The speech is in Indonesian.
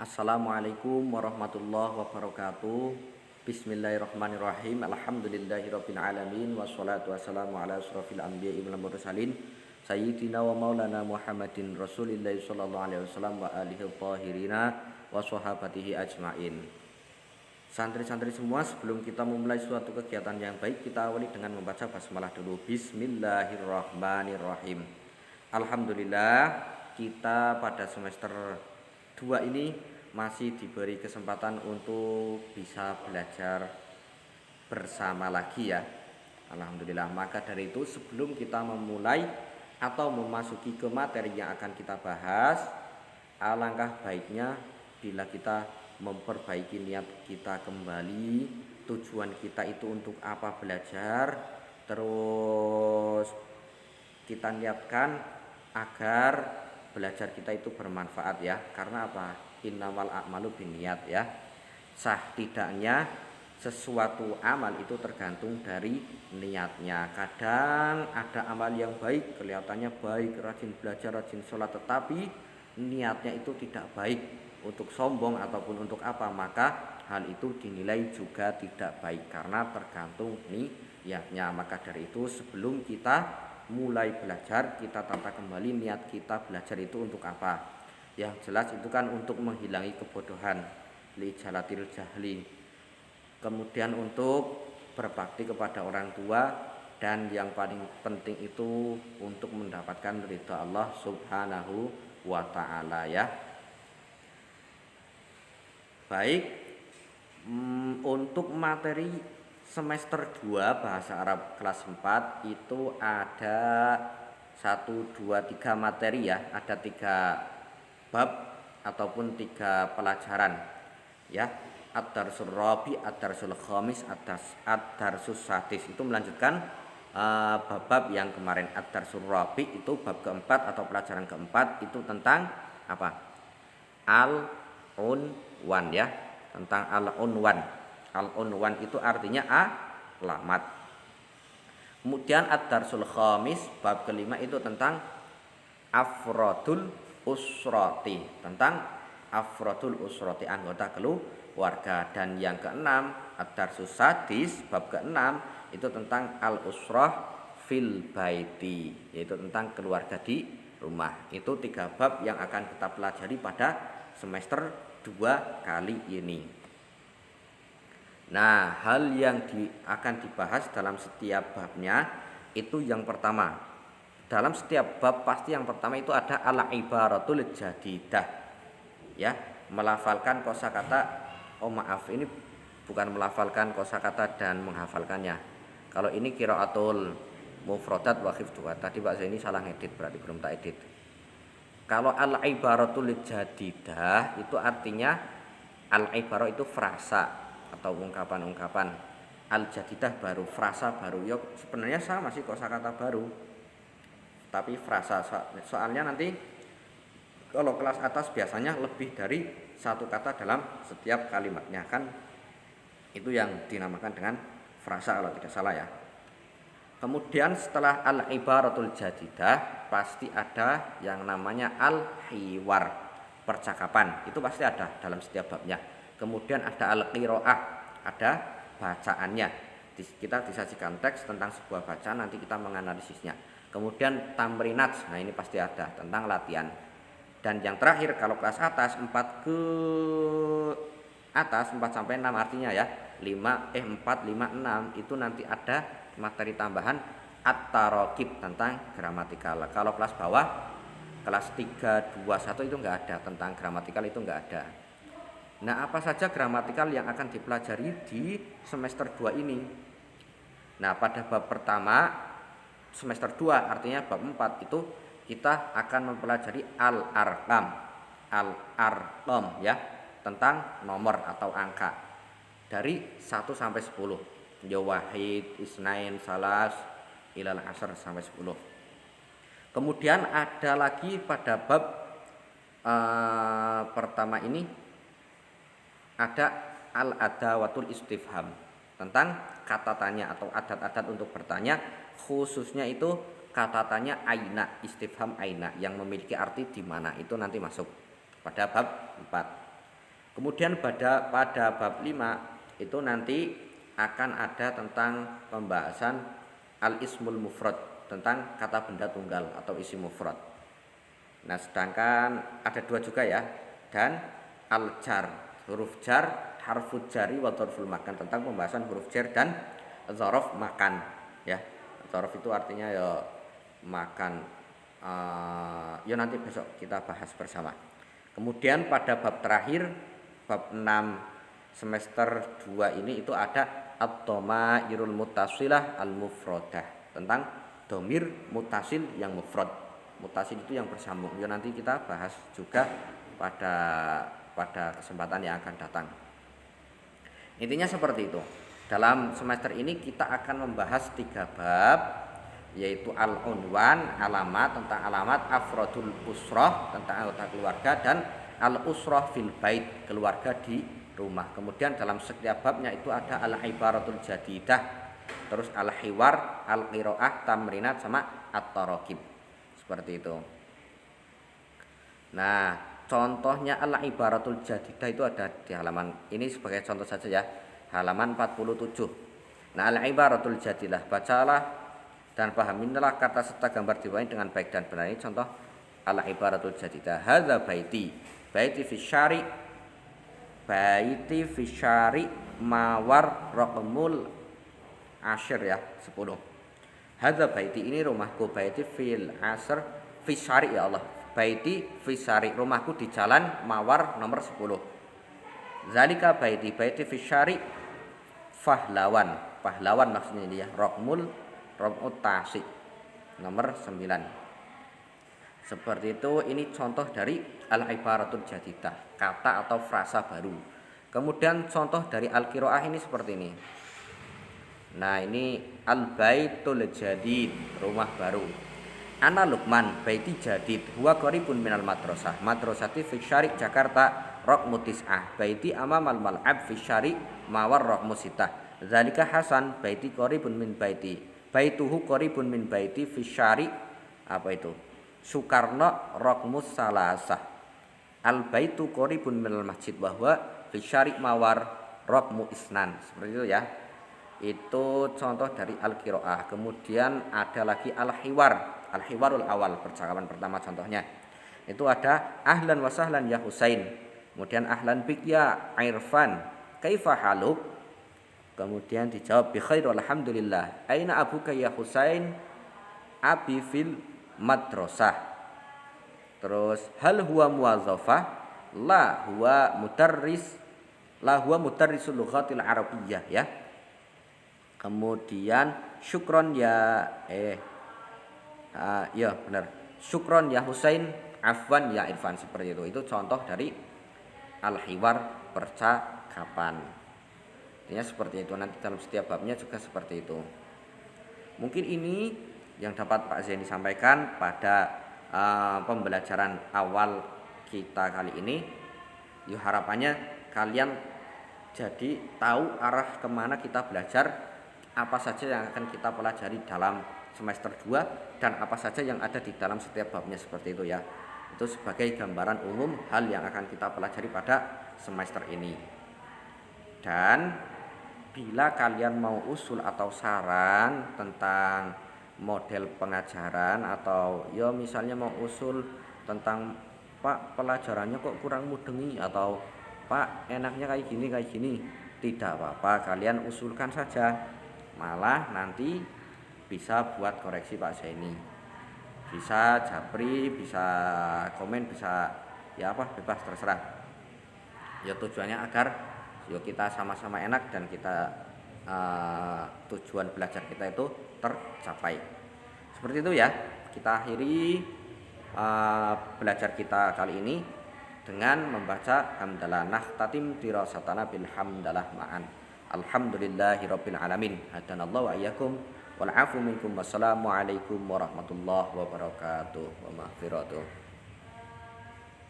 Assalamualaikum warahmatullahi wabarakatuh. Bismillahirrahmanirrahim. Alhamdulillahirabbil alamin wassalatu wassalamu ala asrofil anbiya'i wal mursalin sayyidina wa maulana Muhammadin Rasulillahi sallallahu alaihi wasallam wa alihi thahirina wa sahabatihi ajmain. Santri-santri semua, sebelum kita memulai suatu kegiatan yang baik, kita awali dengan membaca basmalah dulu. Bismillahirrahmanirrahim. Alhamdulillah, kita pada semester 2 ini masih diberi kesempatan untuk bisa belajar bersama lagi ya. Alhamdulillah. Maka dari itu, sebelum kita memulai atau memasuki ke materi yang akan kita bahas, alangkah baiknya bila kita memperbaiki niat kita kembali. Tujuan kita itu untuk apa belajar, terus kita niatkan agar belajar kita itu bermanfaat ya. Karena apa? Innamal a'malu binniyat ya. Sah tidaknya sesuatu amal itu tergantung dari niatnya. Kadang ada amal yang baik, kelihatannya baik, rajin belajar, rajin sholat, tetapi niatnya itu tidak baik, untuk sombong ataupun untuk apa, maka hal itu dinilai juga tidak baik karena tergantung niatnya. Maka dari itu, sebelum kita mulai belajar, kita tata kembali niat kita belajar itu untuk apa. Yang jelas itu kan untuk menghilangi kebodohan, li jalatil jahli, kemudian untuk berbakti kepada orang tua, dan yang paling penting itu untuk mendapatkan ridha Allah subhanahu wa ta'ala ya. Baik, untuk materi semester 2 bahasa Arab kelas 4 itu ada 1, 2, 3 materi ya. Ada 3 bab ataupun 3 pelajaran ya. Ad-darsul rabi, ad-darsul khamis, ad-darsus sadis. Itu melanjutkan bab-bab yang kemarin. Ad-darsul rabi itu bab keempat atau pelajaran keempat, itu tentang apa? Al-unwan ya, tentang al-unwan. Al-unwan itu artinya alamat. Kemudian ad-darsul khamis bab kelima itu tentang afrodul usrati, tentang afrodul usrati, anggota keluarga. Dan yang keenam ad-darsus sadis bab keenam itu tentang al-usrah fil baiti, yaitu tentang keluarga di rumah. Itu 3 bab yang akan kita pelajari pada semester 2 kali ini. Nah, hal yang akan dibahas dalam setiap babnya itu yang pertama. Dalam setiap bab pasti yang pertama itu ada al-ibaratul jadidah. Ya, melafalkan kosakata. Ini bukan melafalkan kosakata dan menghafalkannya. Kalau ini qiraatul mufradat wa hifdzuha. Tadi Pak Zaini salah ngedit, berarti belum tak edit. Kalau al-ibaratul jadidah itu artinya, al-ibarah itu frasa atau ungkapan-ungkapan, al-jadidah baru, frasa baru. Ya sebenarnya sama sih, kosakata baru, tapi frasa. Soalnya nanti kalau kelas atas biasanya lebih dari 1 kata dalam setiap kalimatnya kan, itu yang dinamakan dengan frasa kalau tidak salah ya. Kemudian setelah al-ibaratul jadidah pasti ada yang namanya al-hiwar, percakapan. Itu pasti ada dalam setiap babnya. Kemudian ada al-qiraah, ada bacaannya. Kita disajikan teks tentang sebuah bacaan, nanti kita menganalisisnya. Kemudian tamrinat, nah ini pasti ada tentang latihan. Dan yang terakhir kalau kelas atas 4 ke atas, 4 sampai 6 artinya ya, 4, 5, 6 itu nanti ada materi tambahan at-taraqib tentang gramatikal. Kalau kelas bawah, kelas 3, 2, 1 itu enggak ada tentang gramatikal, itu enggak ada. Nah, apa saja gramatikal yang akan dipelajari di semester 2 ini? Nah, pada bab pertama semester 2 artinya bab 4 itu kita akan mempelajari al-arqam. Al-arqam ya, tentang nomor atau angka dari 1 sampai 10. Ya wahid, isnain, salas, ilal asr sampai 10. Kemudian ada lagi pada bab pertama ini ada al-adawatul istifham, tentang kata tanya atau adat-adat untuk bertanya, khususnya itu kata tanya aina, istifham aina yang memiliki arti di mana, itu nanti masuk pada bab 4. Kemudian pada bab 5 itu nanti akan ada tentang pembahasan al-ismul mufrad, tentang kata benda tunggal atau isim mufrad. Nah, sedangkan ada 2 juga ya, dan al-jar, huruf jar, harful jari wa dzarful makan, tentang pembahasan huruf jar dan dzaraf makan ya. Dzaraf itu artinya ya makan. Ya nanti besok kita bahas bersama. Kemudian pada bab terakhir, bab 6 semester 2 ini itu ada ad-dhamairul muttasilah al-mufradah, tentang domir mutasil yang mufrad. Mutasil itu yang bersambung. Ya nanti kita bahas juga pada kesempatan yang akan datang. Intinya seperti itu. Dalam semester ini kita akan membahas 3 bab, yaitu al-unwan, alamat, tentang alamat, afrodul usroh, tentang anggota keluarga, dan al-usroh fil bait, keluarga di rumah. Kemudian dalam setiap babnya itu ada al-ibaratul jadidah, terus al-hiwar, al-qiraah, tamrinat, sama at-taraqib. Seperti itu. Nah, contohnya al-ibaratul jadidah itu ada di halaman ini sebagai contoh saja ya, halaman 47. Nah, al-ibaratul jadidah, bacalah dan pahamilah kata serta gambar dibawahi dengan baik dan benar. Ini contoh al-ibaratul jadidah. Hadza baiti, baiti fi syari, baiti fi syari mawar raqmul asyir ya, 10. Hadza baiti, ini rumahku, baiti fil asr fi syari ya Allah. Baiti fi syari, rumahku di jalan mawar nomor 10. Zalika baiti, baiti fi syari pahlawan, pahlawan maksudnya ini ya, raqmul Tasi nomor 9. Seperti itu. Ini contoh dari al-ibaratul jadidah, kata atau frasa baru. Kemudian contoh dari al-qiraah ini seperti ini. Nah, ini al-baitul jadid, rumah baru. Ana Lukman, baiti jadid, huwa qaribun minal madrasah, madrasati fi syari Jakarta, raqmu tis'ah, baiti amamal mal'ab fi syari mawar raqmu sitah. Zalika Hasan, baiti qaribun min baiti, baituhu qaribun min baiti fi syari apa itu? Sukarno raqmus salasah. Al baitu qaribun minal masjid bahwa fi syari mawar raqmu isnan. Seperti itu ya. Itu contoh dari al-qiraah. Kemudian ada lagi al-hiwar. Al-hiwarul awal, percakapan pertama contohnya. Itu ada ahlan wa sahlan ya Husain. Kemudian ahlan bik ya Irfan. Kaifa haluk? Kemudian dijawab bi khair alhamdulillah. Aina abuka ya Husain? Abi fil madrasah. Terus hal huwa muwazzafah? La huwa mudarris. La huwa mudarrisul lughatil arabiyyah ya. Kemudian syukron ya ya benar. Syukron ya Husain, afwan ya Irfan, seperti itu. Itu contoh dari al-hiwar, percakapan. Artinya seperti itu. Nanti dalam setiap babnya juga seperti itu. Mungkin ini yang dapat Pak Zaini sampaikan pada pembelajaran awal kita kali ini. Yuk, harapannya kalian jadi tahu arah kemana kita belajar, apa saja yang akan kita pelajari dalam semester 2, dan apa saja yang ada di dalam setiap babnya, seperti itu ya. Itu sebagai gambaran umum hal yang akan kita pelajari pada semester ini. Dan bila kalian mau usul atau saran tentang model pengajaran, atau ya misalnya mau usul tentang Pak pelajarannya kok kurang mudengi, atau Pak enaknya kayak gini, tidak apa-apa, kalian usulkan saja. Malah nanti bisa buat koreksi Pak Zaini, bisa japri, bisa komen, bisa ya apa, bebas terserah. Ya tujuannya agar yuk kita sama-sama enak dan kita tujuan belajar kita itu tercapai. Seperti itu ya. Kita akhiri belajar kita kali ini dengan membaca hamdalah. Nahtatim dirasatana bil hamdalah ma'an. Alhamdulillahirabbil alamin. Hadanallahu wa iyyakum wal afu minkum. Wassalamu alaikum warahmatullahi wabarakatuh wa maghfiratuh.